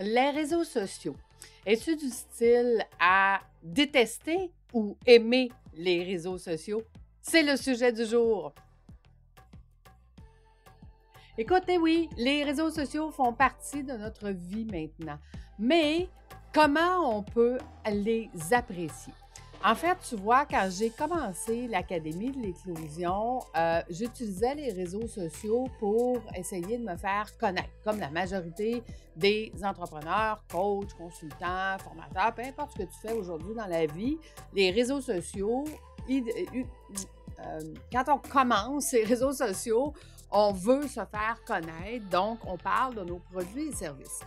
Les réseaux sociaux. Es-tu du style à détester ou aimer les réseaux sociaux? C'est le sujet du jour. Écoutez, oui, les réseaux sociaux font partie de notre vie maintenant. Mais comment on peut les apprécier? En fait, tu vois, quand j'ai commencé l'Académie de l'éclosion, j'utilisais les réseaux sociaux pour essayer de me faire connaître, comme la majorité des entrepreneurs, coachs, consultants, formateurs, peu importe ce que tu fais aujourd'hui dans la vie, les réseaux sociaux, quand on commence les réseaux sociaux, on veut se faire connaître, donc on parle de nos produits et services.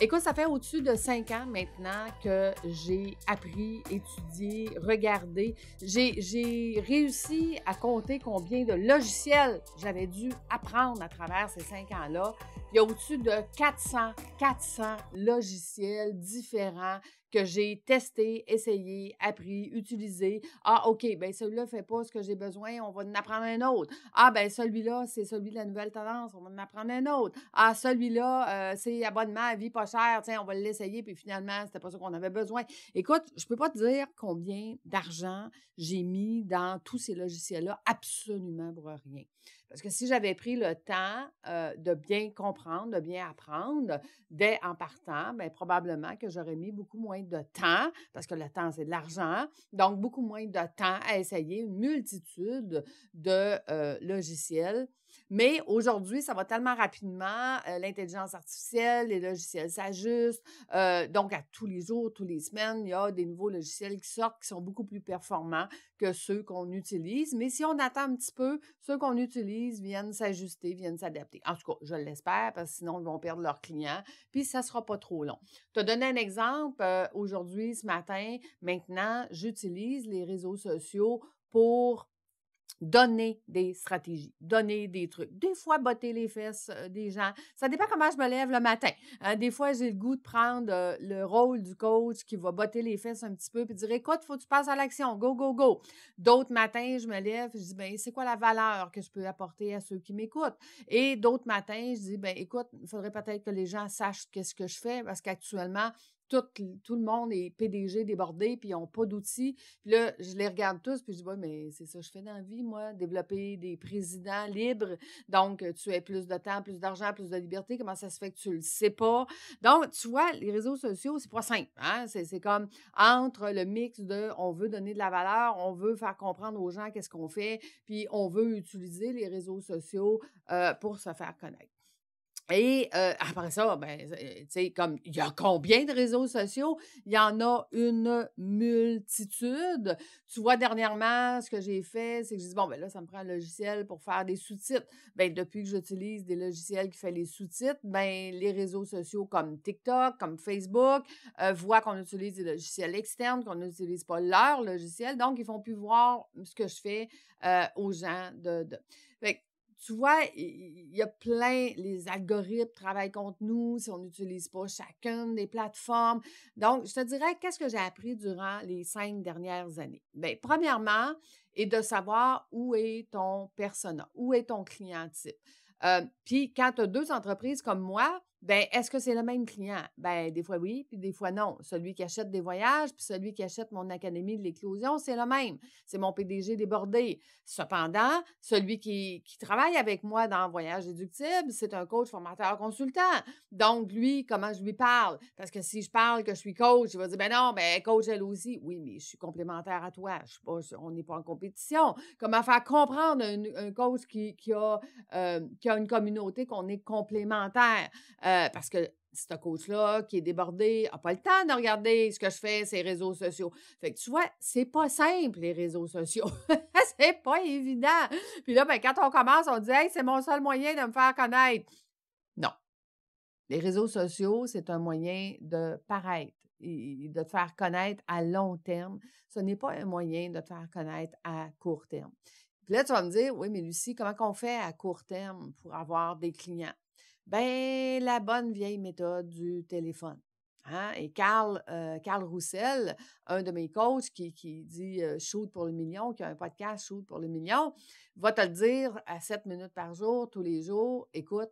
Écoute, ça fait au-dessus de 5 ans maintenant que j'ai appris, étudié, regardé. J'ai réussi à compter combien de logiciels j'avais dû apprendre à travers ces 5 ans-là. Il y a au-dessus de 400 logiciels différents que j'ai testés, essayés, appris, utilisés. Ah, OK, bien celui-là ne fait pas ce que j'ai besoin, on va en apprendre un autre. Ah, bien celui-là, c'est celui de la nouvelle tendance, on va en apprendre un autre. Ah, celui-là, c'est abonnement à vie pas cher, tiens, on va l'essayer, puis finalement, c'était pas ça qu'on avait besoin. Écoute, je peux pas te dire combien d'argent j'ai mis dans tous ces logiciels-là, absolument pour rien. Parce que si j'avais pris le temps de bien comprendre, de bien apprendre, dès en partant, bien, probablement que j'aurais mis beaucoup moins de temps, parce que le temps, c'est de l'argent, donc beaucoup moins de temps à essayer une multitude de logiciels. Mais aujourd'hui, ça va tellement rapidement, l'intelligence artificielle, les logiciels s'ajustent. Donc, à tous les jours, toutes les semaines, il y a des nouveaux logiciels qui sortent qui sont beaucoup plus performants que ceux qu'on utilise. Mais si on attend un petit peu, ceux qu'on utilise viennent s'ajuster, viennent s'adapter. En tout cas, je l'espère, parce que sinon, ils vont perdre leurs clients, puis ça ne sera pas trop long. Je te donne un exemple. Aujourd'hui, ce matin, maintenant, j'utilise les réseaux sociaux pour donner des stratégies, donner des trucs. Des fois, botter les fesses des gens. Ça dépend comment je me lève le matin. Des fois, j'ai le goût de prendre le rôle du coach qui va botter les fesses un petit peu puis dire, écoute, il faut que tu passes à l'action. Go, go, go. D'autres matins, je me lève et je dis, ben c'est quoi la valeur que je peux apporter à ceux qui m'écoutent? Et d'autres matins, je dis, ben écoute, il faudrait peut-être que les gens sachent qu'est-ce que je fais parce qu'actuellement, tout le monde est PDG débordé, puis ils n'ont pas d'outils. Puis là, je les regarde tous, puis je dis, ouais, mais c'est ça que je fais dans la vie, moi, développer des présidents libres. Donc, tu as plus de temps, plus d'argent, plus de liberté. Comment ça se fait que tu le sais pas? Donc, tu vois, les réseaux sociaux, c'est pas simple. Hein? C'est comme entre le mix de on veut donner de la valeur, on veut faire comprendre aux gens qu'est-ce qu'on fait, puis on veut utiliser les réseaux sociaux pour se faire connaître. Et après ça, ben, tu sais, comme il y a combien de réseaux sociaux? Il y en a une multitude. Tu vois, dernièrement, ce que j'ai fait, c'est que j'ai dit, bon, ben là, ça me prend un logiciel pour faire des sous-titres. Ben, depuis que j'utilise des logiciels qui font les sous-titres, ben, les réseaux sociaux comme TikTok, comme Facebook, voient qu'on utilise des logiciels externes, qu'on n'utilise pas leur logiciel. Donc, ils font plus voir ce que je fais aux gens Fait que, tu vois, il y a plein, les algorithmes travaillent contre nous si on n'utilise pas chacune des plateformes. Donc, je te dirais, qu'est-ce que j'ai appris durant les 5 dernières années? Bien, premièrement, est de savoir où est ton persona, où est ton client type. Puis, quand tu as 2 entreprises comme moi, ben est-ce que c'est le même client? Ben des fois oui, puis des fois non. Celui qui achète des voyages, puis celui qui achète mon Académie de l'éclosion, c'est le même. C'est mon PDG débordé. Cependant, celui qui travaille avec moi dans Voyage Déductible, c'est un coach formateur consultant. Donc, lui, comment je lui parle? Parce que si je parle que je suis coach, il va dire, ben non, ben coach elle aussi. Oui, mais je suis complémentaire à toi. Je suis pas, on n'est pas en compétition. Comment faire comprendre un coach qui a une communauté qu'on est complémentaire? Parce que ce coach-là qui est débordé n'a pas le temps de regarder ce que je fais, ces réseaux sociaux. Fait que tu vois, c'est pas simple, les réseaux sociaux. C'est pas évident. Puis là, ben, quand on commence, on dit, hey, c'est mon seul moyen de me faire connaître. Non. Les réseaux sociaux, c'est un moyen de paraître et de te faire connaître à long terme. Ce n'est pas un moyen de te faire connaître à court terme. Puis là, tu vas me dire, oui, mais Lucie, comment on fait à court terme pour avoir des clients? Ben, la bonne vieille méthode du téléphone. Hein? Et Carl Roussel, un de mes coachs qui dit Shoot pour le million, qui a un podcast Shoot pour le million, va te le dire à 7 minutes par jour, tous les jours. Écoute,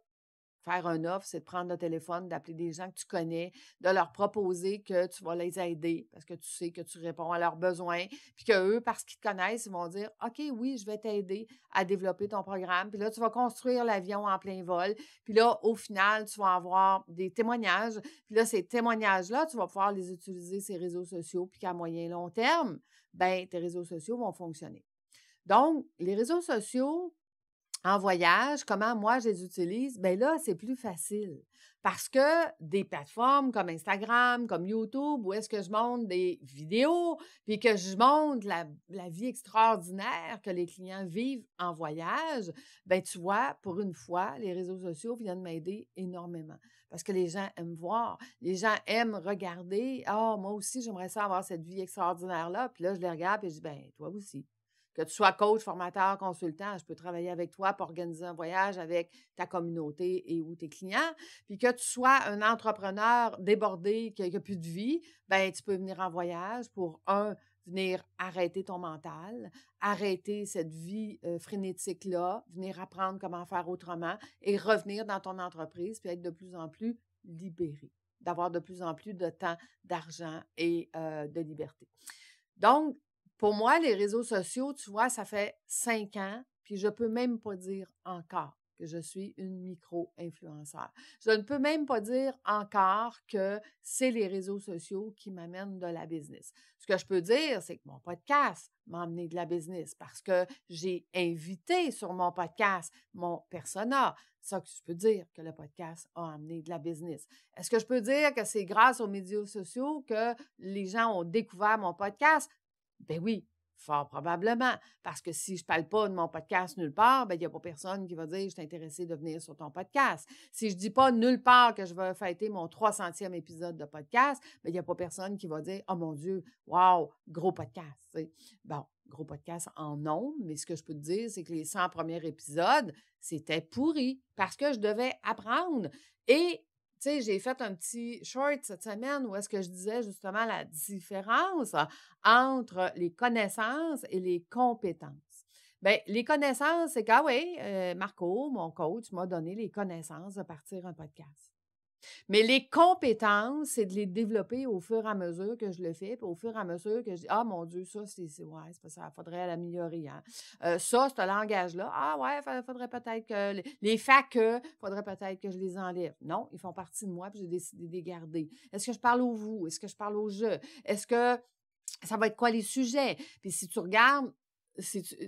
faire un offre, c'est de prendre le téléphone, d'appeler des gens que tu connais, de leur proposer que tu vas les aider parce que tu sais que tu réponds à leurs besoins, puis qu'eux, parce qu'ils te connaissent, ils vont dire OK, oui, je vais t'aider à développer ton programme. Puis là, tu vas construire l'avion en plein vol. Puis là, au final, tu vas avoir des témoignages. Puis là, ces témoignages-là, tu vas pouvoir les utiliser, ces réseaux sociaux, puis qu'à moyen et long terme, ben tes réseaux sociaux vont fonctionner. Donc, les réseaux sociaux, en voyage, comment moi je les utilise? Bien là, c'est plus facile parce que des plateformes comme Instagram, comme YouTube, où est-ce que je montre des vidéos, puis que je montre la vie extraordinaire que les clients vivent en voyage, bien tu vois, pour une fois, les réseaux sociaux viennent m'aider énormément parce que les gens aiment voir, les gens aiment regarder. Ah, moi aussi, j'aimerais ça avoir cette vie extraordinaire-là. Puis là, je les regarde et je dis, bien, toi aussi. Que tu sois coach, formateur, consultant, je peux travailler avec toi pour organiser un voyage avec ta communauté et ou tes clients. Puis que tu sois un entrepreneur débordé, qui n'a plus de vie, ben tu peux venir en voyage pour, venir arrêter ton mental, arrêter cette vie frénétique-là, venir apprendre comment faire autrement et revenir dans ton entreprise puis être de plus en plus libéré, d'avoir de plus en plus de temps, d'argent et de liberté. Donc, pour moi, les réseaux sociaux, tu vois, ça fait 5 ans, puis je ne peux même pas dire encore que je suis une micro-influenceur. Je ne peux même pas dire encore que c'est les réseaux sociaux qui m'amènent de la business. Ce que je peux dire, c'est que mon podcast m'a amené de la business parce que j'ai invité sur mon podcast mon persona. C'est ça que je peux dire que le podcast a amené de la business. Est-ce que je peux dire que c'est grâce aux médias sociaux que les gens ont découvert mon podcast? Ben oui, fort probablement. Parce que si je ne parle pas de mon podcast nulle part, ben il n'y a pas personne qui va dire je suis intéressé de venir sur ton podcast. Si je ne dis pas nulle part que je vais fêter mon 300e épisode de podcast, ben il n'y a pas personne qui va dire oh mon Dieu, wow, gros podcast. T'sais. Bon, gros podcast en nombre, mais ce que je peux te dire, c'est que les 100 premiers épisodes, c'était pourri parce que je devais apprendre. Et tu sais, j'ai fait un petit short cette semaine où est-ce que je disais justement la différence entre les connaissances et les compétences. Bien, les connaissances, c'est que, oui, Marco, mon coach, m'a donné les connaissances de partir un podcast. Mais les compétences, c'est de les développer au fur et à mesure que je le fais, puis au fur et à mesure que je dis, ah mon Dieu, ça, ouais, c'est pas ça, faudrait l'améliorer. Hein. Ça, ce langage-là, ah ouais, faudrait peut-être que les facs, faudrait peut-être que je les enlève. Non, ils font partie de moi, puis j'ai décidé de les garder. Est-ce que je parle au vous? Est-ce que je parle au je? Est-ce que ça va être quoi les sujets? Puis si tu regardes,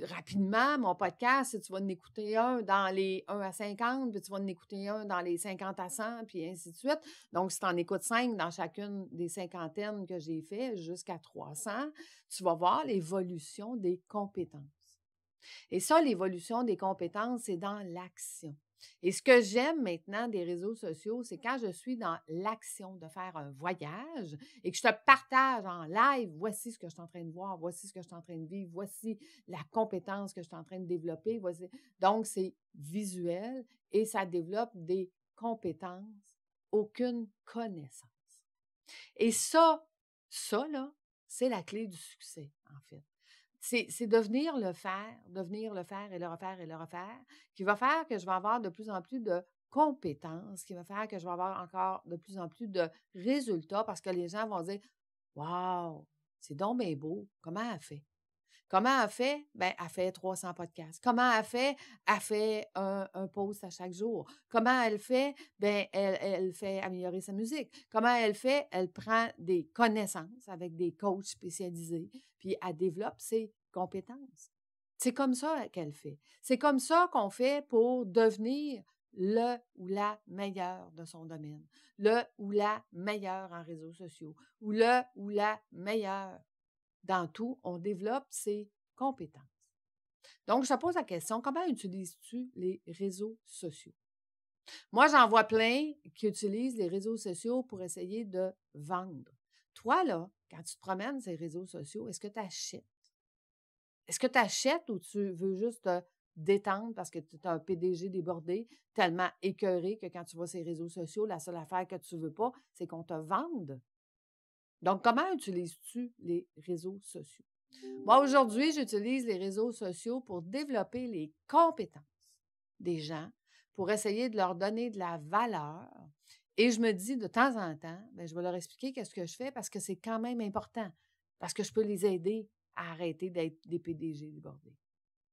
rapidement, mon podcast, si tu vas en écouter un dans les 1 à 50, puis tu vas en écouter un dans les 50 à 100, puis ainsi de suite. Donc, si tu en écoutes 5 dans chacune des cinquantaines que j'ai fait jusqu'à 300, tu vas voir l'évolution des compétences. Et ça, l'évolution des compétences, c'est dans l'action. Et ce que j'aime maintenant des réseaux sociaux, c'est quand je suis dans l'action de faire un voyage et que je te partage en live, voici ce que je suis en train de voir, voici ce que je suis en train de vivre, voici la compétence que je suis en train de développer. Voici. Donc, c'est visuel et ça développe des compétences, aucune connaissance. Et ça là, c'est la clé du succès, en fait. C'est de venir le faire et le refaire, qui va faire que je vais avoir de plus en plus de compétences, qui va faire que je vais avoir encore de plus en plus de résultats parce que les gens vont dire wow, c'est donc bien beau, comment elle fait? Comment elle fait? Bien, elle fait 300 podcasts. Comment elle fait? Elle fait un post à chaque jour. Comment elle fait? Bien, elle fait améliorer sa musique. Comment elle fait? Elle prend des connaissances avec des coachs spécialisés, puis elle développe ses compétences. C'est comme ça qu'elle fait. C'est comme ça qu'on fait pour devenir le ou la meilleure de son domaine, le ou la meilleure en réseaux sociaux, ou le ou la meilleure dans tout, on développe ses compétences. Donc, je te pose la question, comment utilises-tu les réseaux sociaux? Moi, j'en vois plein qui utilisent les réseaux sociaux pour essayer de vendre. Toi, là, quand tu te promènes sur les réseaux sociaux, est-ce que tu achètes? Est-ce que tu achètes ou tu veux juste te détendre parce que tu es un PDG débordé, tellement écœuré que quand tu vas sur les réseaux sociaux, la seule affaire que tu ne veux pas, c'est qu'on te vende? Donc, comment utilises-tu les réseaux sociaux? Moi, aujourd'hui, j'utilise les réseaux sociaux pour développer les compétences des gens, pour essayer de leur donner de la valeur. Et je me dis de temps en temps, bien, je vais leur expliquer qu'est-ce que je fais parce que c'est quand même important, parce que je peux les aider à arrêter d'être des PDG débordés.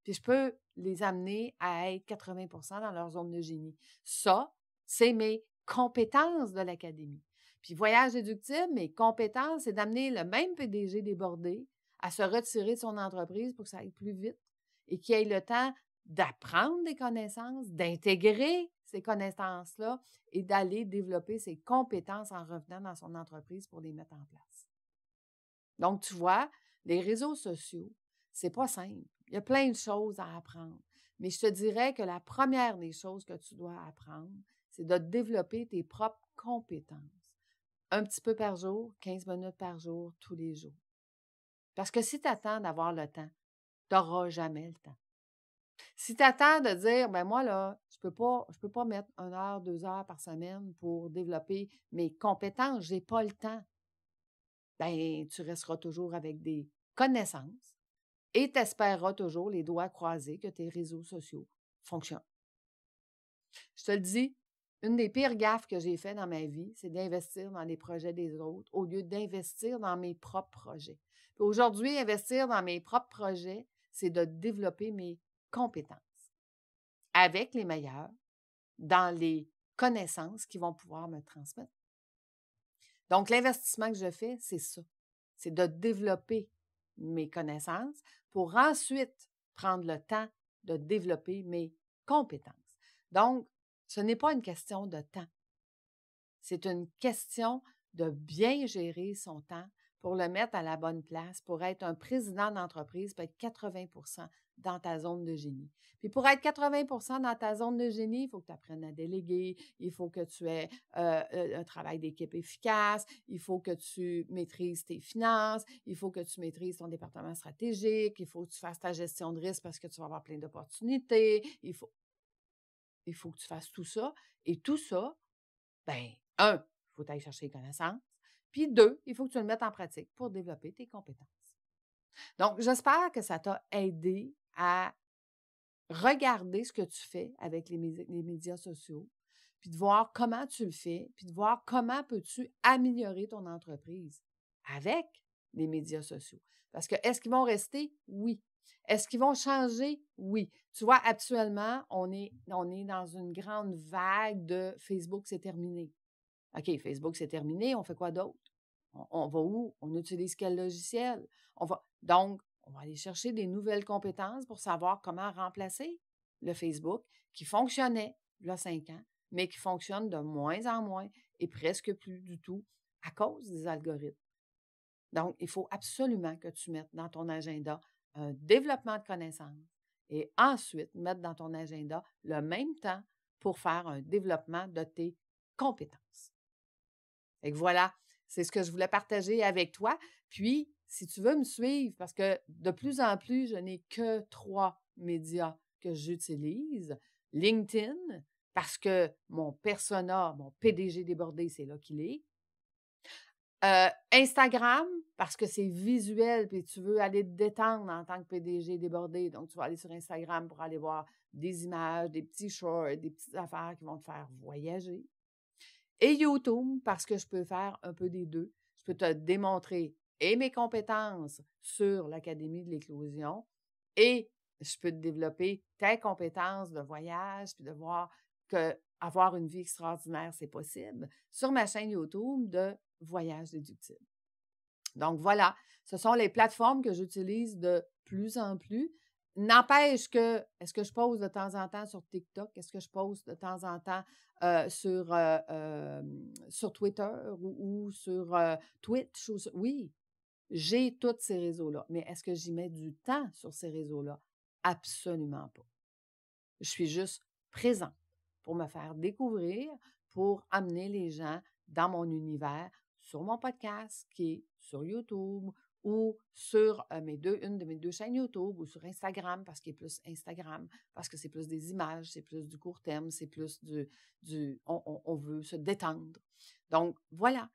Puis je peux les amener à être 80% dans leur zone de génie. Ça, c'est mes compétences de l'académie. Puis voyage déductible, mes compétences, c'est d'amener le même PDG débordé à se retirer de son entreprise pour que ça aille plus vite et qu'il ait le temps d'apprendre des connaissances, d'intégrer ces connaissances-là et d'aller développer ses compétences en revenant dans son entreprise pour les mettre en place. Donc, tu vois, les réseaux sociaux, c'est pas simple. Il y a plein de choses à apprendre. Mais je te dirais que la première des choses que tu dois apprendre, c'est de développer tes propres compétences. Un petit peu par jour, 15 minutes par jour, tous les jours. Parce que si tu attends d'avoir le temps, tu n'auras jamais le temps. Si tu attends de dire, ben moi, là, je peux pas mettre 1 heure, 2 heures par semaine pour développer mes compétences, j'ai pas le temps, ben tu resteras toujours avec des connaissances et tu espéreras toujours les doigts croisés que tes réseaux sociaux fonctionnent. Je te le dis, une des pires gaffes que j'ai fait dans ma vie, c'est d'investir dans les projets des autres au lieu d'investir dans mes propres projets. Puis aujourd'hui, investir dans mes propres projets, c'est de développer mes compétences avec les meilleurs dans les connaissances qu'ils vont pouvoir me transmettre. Donc, l'investissement que je fais, c'est ça. C'est de développer mes connaissances pour ensuite prendre le temps de développer mes compétences. Donc, ce n'est pas une question de temps. C'est une question de bien gérer son temps pour le mettre à la bonne place, pour être un président d'entreprise, pour être 80% dans ta zone de génie. Puis pour être 80% dans ta zone de génie, il faut que tu apprennes à déléguer, il faut que tu aies un travail d'équipe efficace, il faut que tu maîtrises tes finances, il faut que tu maîtrises ton département stratégique, il faut que tu fasses ta gestion de risque parce que tu vas avoir plein d'opportunités, il faut que tu fasses tout ça. Et tout ça, bien, il faut aller chercher les connaissances. Puis 2, il faut que tu le mettes en pratique pour développer tes compétences. Donc, j'espère que ça t'a aidé à regarder ce que tu fais avec les médias sociaux, puis de voir comment tu le fais, puis de voir comment peux-tu améliorer ton entreprise avec les médias sociaux. Parce que est-ce qu'ils vont rester? Oui. Est-ce qu'ils vont changer? Oui. Tu vois, actuellement, on est dans une grande vague de Facebook, c'est terminé. OK, Facebook, c'est terminé, on fait quoi d'autre? On va où? On utilise quel logiciel? Donc, on va aller chercher des nouvelles compétences pour savoir comment remplacer le Facebook qui fonctionnait il y a 5 ans, mais qui fonctionne de moins en moins et presque plus du tout à cause des algorithmes. Donc, il faut absolument que tu mettes dans ton agenda un développement de connaissances et ensuite mettre dans ton agenda le même temps pour faire un développement de tes compétences. Et voilà, c'est ce que je voulais partager avec toi. Puis, si tu veux me suivre, parce que de plus en plus, je n'ai que 3 médias que j'utilise. LinkedIn, parce que mon persona, mon PDG débordé, c'est là qu'il est. Instagram, parce que c'est visuel, puis tu veux aller te détendre en tant que PDG débordé. Donc, tu vas aller sur Instagram pour aller voir des images, des petits shorts, des petites affaires qui vont te faire voyager. Et YouTube, parce que je peux faire un peu des deux. Je peux te démontrer et mes compétences sur l'Académie de l'éclosion et je peux te développer tes compétences de voyage puis de voir que avoir une vie extraordinaire, c'est possible sur ma chaîne YouTube de Voyage déductible. Donc voilà, ce sont les plateformes que j'utilise de plus en plus. N'empêche que, est-ce que je pose de temps en temps sur TikTok? Est-ce que je pose de temps en temps sur Twitter ou sur Twitch? Oui, j'ai tous ces réseaux-là. Mais est-ce que j'y mets du temps sur ces réseaux-là? Absolument pas. Je suis juste présente pour me faire découvrir, pour amener les gens dans mon univers sur mon podcast qui est sur YouTube ou sur une de mes 2 chaînes YouTube ou sur Instagram parce qu'il est plus Instagram, parce que c'est plus des images, c'est plus du court terme, c'est plus on veut se détendre. Donc, voilà.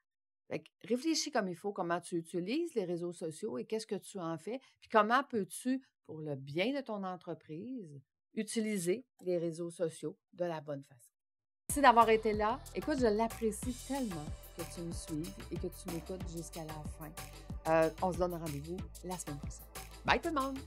Fait que réfléchis comme il faut, comment tu utilises les réseaux sociaux et qu'est-ce que tu en fais, puis comment peux-tu, pour le bien de ton entreprise, utiliser les réseaux sociaux de la bonne façon. Merci d'avoir été là. Écoute, je l'apprécie tellement que tu me suives et que tu m'écoutes jusqu'à la fin. On se donne rendez-vous la semaine prochaine. Bye tout le monde!